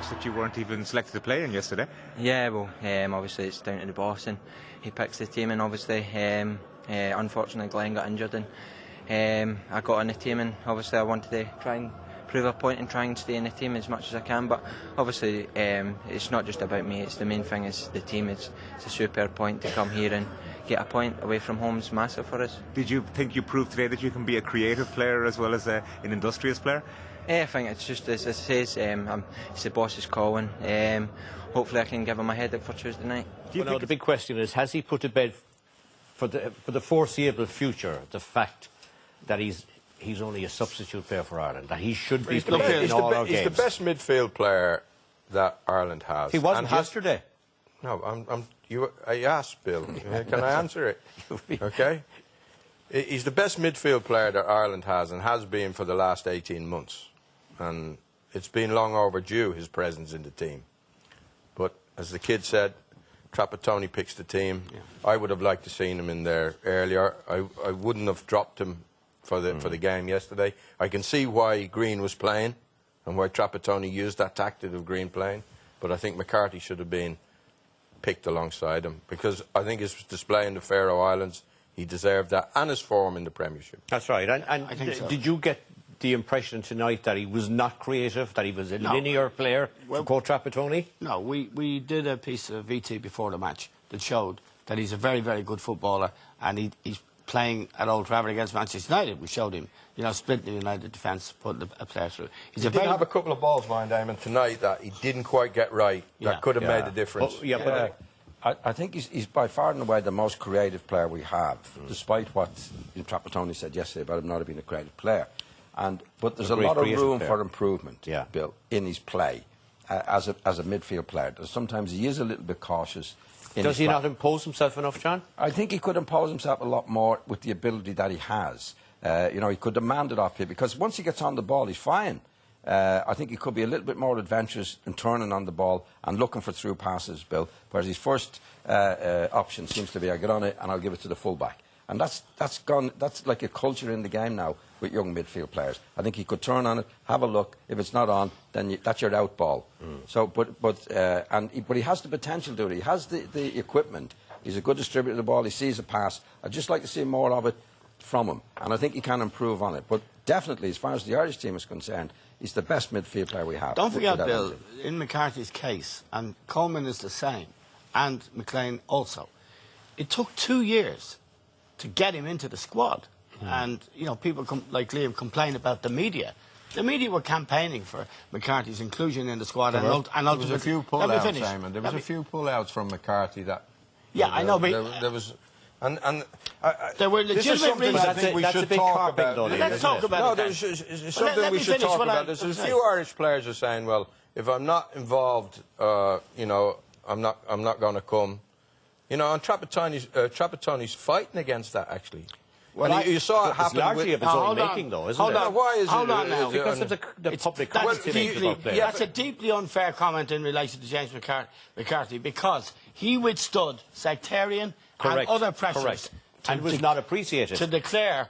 match that you weren't even selected to play in yesterday. Yeah, well, obviously it's down to the boss and he picks the team, and obviously unfortunately Glenn got injured and I got in the team, and obviously I wanted to try and prove a point and try and stay in the team as much as I can, but obviously it's not just about me, it's the main thing is the team. It's a super point to come here and get a point away from home is massive for us. Did you think you proved today that you can be a creative player as well as an industrious player? I think it's just as it says, it's the boss's call, and hopefully I can give him a headache for Tuesday night. Well, the big question is, has he put to bed for the foreseeable future the fact that he's only a substitute player for Ireland, that he should be playing in all our games? He's the best midfield player that Ireland has. He wasn't yesterday. No, I asked Bill. Can I answer it? Okay. He's the best midfield player that Ireland has, and has been for the last 18 months. And it's been long overdue, his presence in the team. But as the kid said, Trapattoni picks the team. Yeah. I would have liked to seen him in there earlier. I wouldn't have dropped him for the game yesterday. I can see why Green was playing and why Trapattoni used that tactic of Green playing. But I think McCarthy should have been picked alongside him, because I think his display in the Faroe Islands, he deserved that, and his form in the Premiership. That's right. And I think so. Did you get the impression tonight that he was not creative, that he was a linear player, for Coach Trapattoni? No, we did a piece of VT before the match that showed that he's a very, very good footballer, and he's playing at Old Trafford against Manchester United. We showed him, you know, splitting the United defence, putting a player through. He did have a couple of balls, Ryan Damon, tonight that he didn't quite get right, that could have made a difference. I think he's by far and away the most creative player we have, despite what Trapattoni said yesterday about him not being a creative player. But there's a lot of room for improvement, Bill, in his play as a midfield player. Sometimes he is a little bit cautious. Does he not impose himself enough, John? I think he could impose himself a lot more with the ability that he has. You know, he could demand it off people, because once he gets on the ball, he's fine. I think he could be a little bit more adventurous in turning on the ball and looking for through passes, Bill, whereas his first option seems to be, I'll get on it and I'll give it to the fullback. And that's like a culture in the game now with young midfield players. I think he could turn on it, have a look. If it's not on, then that's your out ball. So, but he has the potential to do it. He has the equipment. He's a good distributor of the ball. He sees a pass. I'd just like to see more of it from him, and I think he can improve on it. But definitely, as far as the Irish team is concerned, he's the best midfield player we have. Don't forget, Bill, in McCarthy's case, and Coleman is the same, and McLean also, it took 2 years to get him into the squad. And, you know, people like Liam complain about the media. The media were campaigning for McCarthy's inclusion in the squad. There was a few pull-outs, Simon. There was a few pull-outs from McCarthy that... Yeah, I know, but... There was... there were legitimate reasons. I think we should talk about. Let's talk about it. No, there's something we should talk about. There's a few Irish players are saying, well, if I'm not involved, you know, I'm not going to come. You know, and Trapattoni's fighting against that, actually. Well, you saw it happen. It's largely of his own making, though, isn't it? Why is it? Hold on now. Because of the public commenting. That's a deeply unfair comment in relation to James McCarthy, because he withstood sectarian and other pressures. And was not appreciated. To declare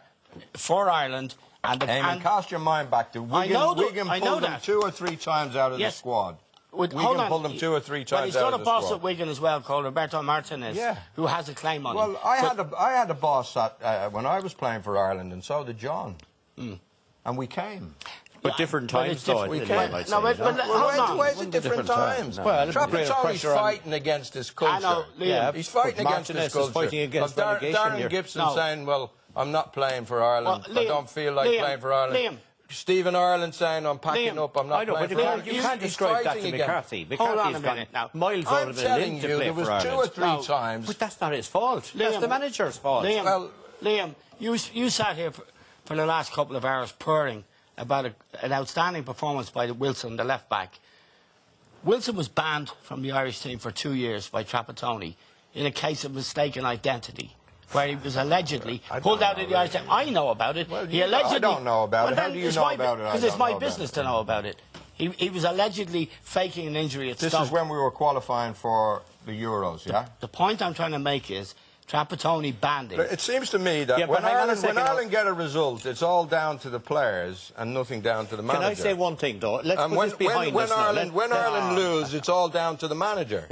for Ireland. And cast your mind back to Wigan. Wigan pulled him 2 or 3 times out of the squad. Wigan pulled him 2 or 3 times out of the squad. But he's got a boss at Wigan as well called Roberto Martinez, who has a claim on him. Well, I had a boss when I was playing for Ireland, and so did John. And we came. But different times, though. We came. No, where's the different times? Well, Trapattoni's fighting against his culture. I know, he's fighting against his culture. Darren Gibson saying, well, I'm not playing for Ireland. I don't feel like playing for Ireland. Stephen Ireland saying, I'm packing up, I'm not playing for Ireland. You can't describe that to McCarthy. Hold on a minute now. Miles over the limb to play for Ireland. There was 2 or 3 times. But that's not his fault. That's the manager's fault. Liam, you sat here for the last couple of hours purring about an outstanding performance by Wilson, the left-back. Wilson was banned from the Irish team for 2 years by Trapattoni in a case of mistaken identity, where he was allegedly pulled out of the Irish team. I know about it. Well, he allegedly... I don't know about it. How do you know about it? Because it's my business to know about it. He was allegedly faking an injury at Stoke. This is when we were qualifying for the Euros, yeah? The point I'm trying to make is Trapattoni banned him. But it seems to me that Yeah, but when hang on a second, Ireland get a result, it's all down to the players and nothing down to the manager. Can I say one thing, though? Let's And put this behind us now. when Ireland lose, it's all down to the manager.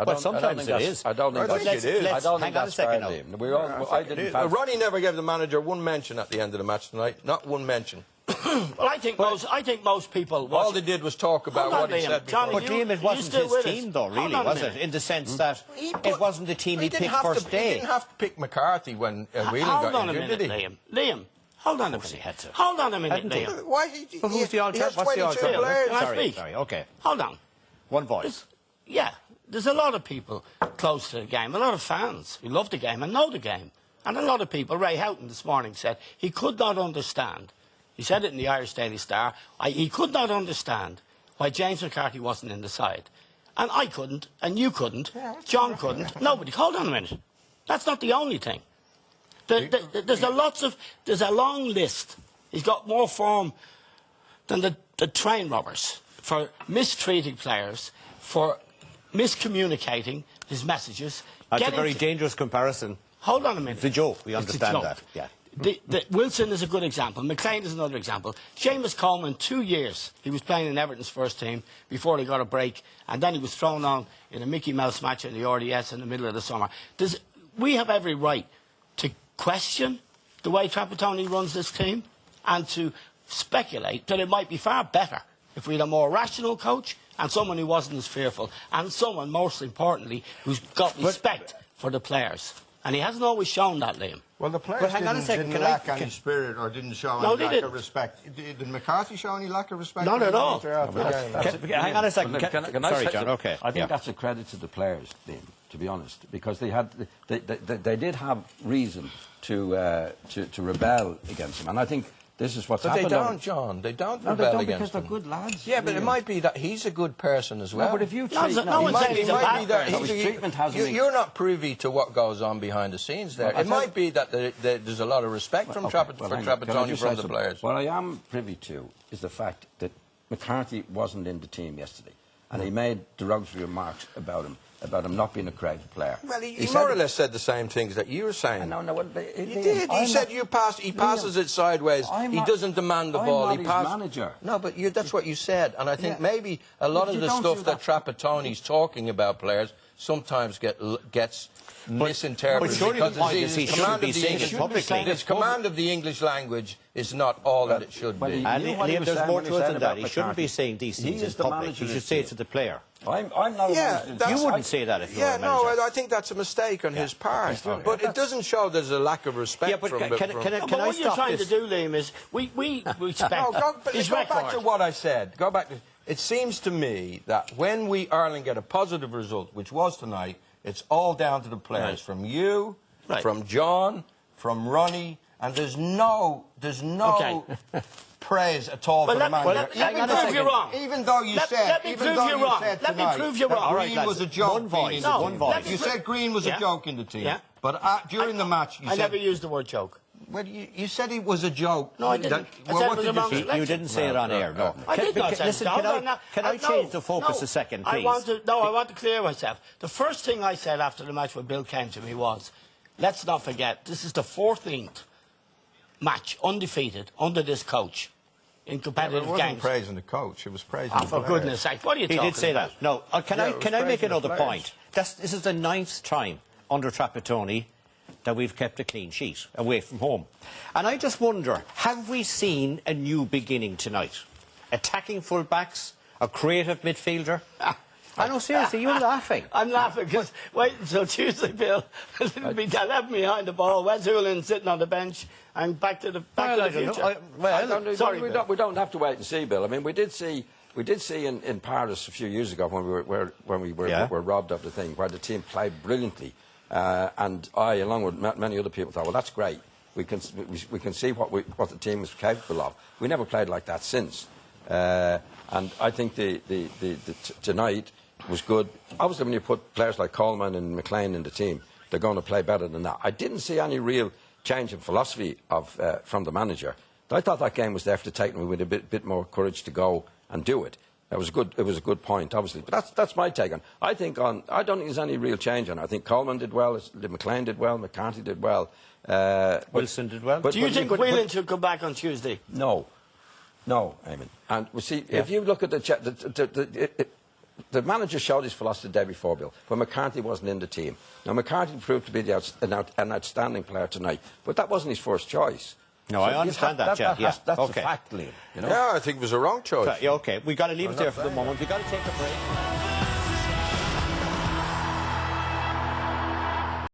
Well, sometimes it is. I don't think I think it is. I don't think hang on a that's second fair, now. Liam. We all, I didn't fancy. Ronnie never gave the manager one mention at the end of the match tonight. Not one mention. Well, I think most people. All they did was talk about Hold on, what he Liam. said before. Johnny, But Liam, it wasn't still his with us? team, though, Hold really, on a was it? minute. In the sense that it wasn't the team he picked first He day. didn't have to pick McCarthy when Whelan Hold got on a injured, minute, did he? Liam. Hold on a course he minute. had to. Hold on a minute, Hadn't he? Liam. Why? But who's the He has alternative? What's the 22 alternative? players. Can I Sorry, speak? sorry, okay. Hold on. One voice. Yeah, there's a lot of people close to the game, a lot of fans who love the game and know the game. And a lot of people, Ray Houghton this morning said he could not understand, he said it in the Irish Daily Star, he could not understand why James McCarthy wasn't in the side. And I couldn't, and you couldn't, John couldn't, nobody. Hold on a minute. That's not the only thing. There's a long list. He's got more form than the train robbers for mistreating players, for miscommunicating his messages. That's a very dangerous comparison. Hold on a minute. It's a joke. We It's a understand joke. that. Yeah. Wilson is a good example. McLean is another example. Seamus Coleman, 2 years, he was playing in Everton's first team before he got a break, and then he was thrown on in a Mickey Mouse match in the RDS in the middle of the summer. We have every right to question the way Trapattoni runs this team and to speculate that it might be far better if we had a more rational coach and someone who wasn't as fearful and someone, most importantly, who's got respect for the players. And he hasn't always shown that, Liam. Well, the players hang on a second, didn't lack any spirit or didn't show No, any they lack didn't. of respect. Did McCarthy show any lack of respect? Not at all. Hang on a second. Can I Sorry, say John. that- Okay. I think that's a credit to the players, Liam, to be honest, because they did have reason to rebel against him, and I think this is what's But they happened. don't, John. They don't No, they rebel don't, against because they're him. good lads. Yeah, but it Liam. might be that he's a good person as well. No, but if you No, treat... no one's saying he's a bad person. His treatment hasn't been... You're not privy to what goes on behind the scenes there. Well, It might be that there's a lot of respect from Okay, well, hang on. Can I Trapattoni just from say the something? players. What I am privy to is the fact that McCarthy wasn't in the team yesterday, and he made derogatory remarks about him not being a creative player. Well, he said more or it- less said the same things that you were saying. No, well, He did. He said he passes it sideways. He doesn't demand the ball. I'm He not his passes. manager. No, but that's what you said, and I think Yeah. maybe a lot But of you the don't stuff do that Trapattoni's talking about players sometimes gets misinterpreted. but surely the because point his is he command shouldn't be of the saying it English- publicly. His command of the English language is not all that it should be. And You know what he Liam, was there's saying more when he to it said than that. about He shouldn't be McCarthy? saying these He things in is the public. manager He of should the say it team. to the player. I'm not a Yeah, manager. that's- You wouldn't say that if you were Yeah, a manager. no, I think that's a mistake on his part. But it doesn't show there's a lack of respect Yeah, but from... can But I what you're stop trying this? to do, Liam, is we respect But his go record. back to what I said. Go back to... It seems to me that when Ireland get a positive result, which was tonight, it's all down to the players. Right. From you, Right. from John, from Ronnie, and there's no Okay. praise at all But for the let me manager. prove you wrong. Even though you Let me even prove though you you wrong. said Let me tonight prove you that wrong. All right, Green lads, was a joke. one voice, being in No, the one team. voice. You said Green was a Yeah. joke in the team. Yeah. But during the match, you I said... never used the word joke. Well, you said it was a joke. No, I didn't. I said what it was did a you wrong say? selection. You didn't say it on air, no. I did not say Listen, it. can I change the focus a second, please? I want to clear myself. The first thing I said after the match when Bill came to me was, let's not forget, this is the 14th match undefeated under this coach in It competitive wasn't games. praising the coach. It was praising Oh, the for players. goodness sake, what are you He talking did say about? that. No, can Yeah, I it was make praising another the players. point? This is the 9th time under Trapattoni that we've kept a clean sheet away from home. And I just wonder, have we seen a new beginning tonight? Attacking full-backs, a creative midfielder? I know, seriously, you're laughing. I'm laughing because wait until Tuesday, Bill. It'll be 11 behind the ball. Wes Hoolan sitting on the bench and back to the future. We don't have to wait and see, Bill. I mean, we did see in Paris a few years ago when we were robbed of the thing, where the team played brilliantly, and I, along with many other people, thought, well, that's great. We can see what the team is capable of. We never played like that since, and I think tonight was good. Obviously, when you put players like Coleman and McLean in the team, they're going to play better than that. I didn't see any real change in philosophy from the manager. I thought that game was there to take me with a bit more courage to go and do it. It was a good point, obviously. But that's my take on it. I don't think there's any real change on it. I think Coleman did well, McLean did well, McCarthy did well. Wilson did well. Do you think Whelan should come back on Tuesday? No, Eamon. And we see if you look at the manager showed his philosophy the day before, Bill, when McCarthy wasn't in the team. Now McCarthy proved to be an outstanding player tonight, but that wasn't his first choice. No, so I understand that, yeah. That's okay. a fact, Liam. You know? Yeah, I think it was a wrong choice. Okay, we've got to leave it there for the moment. We've got to take a break.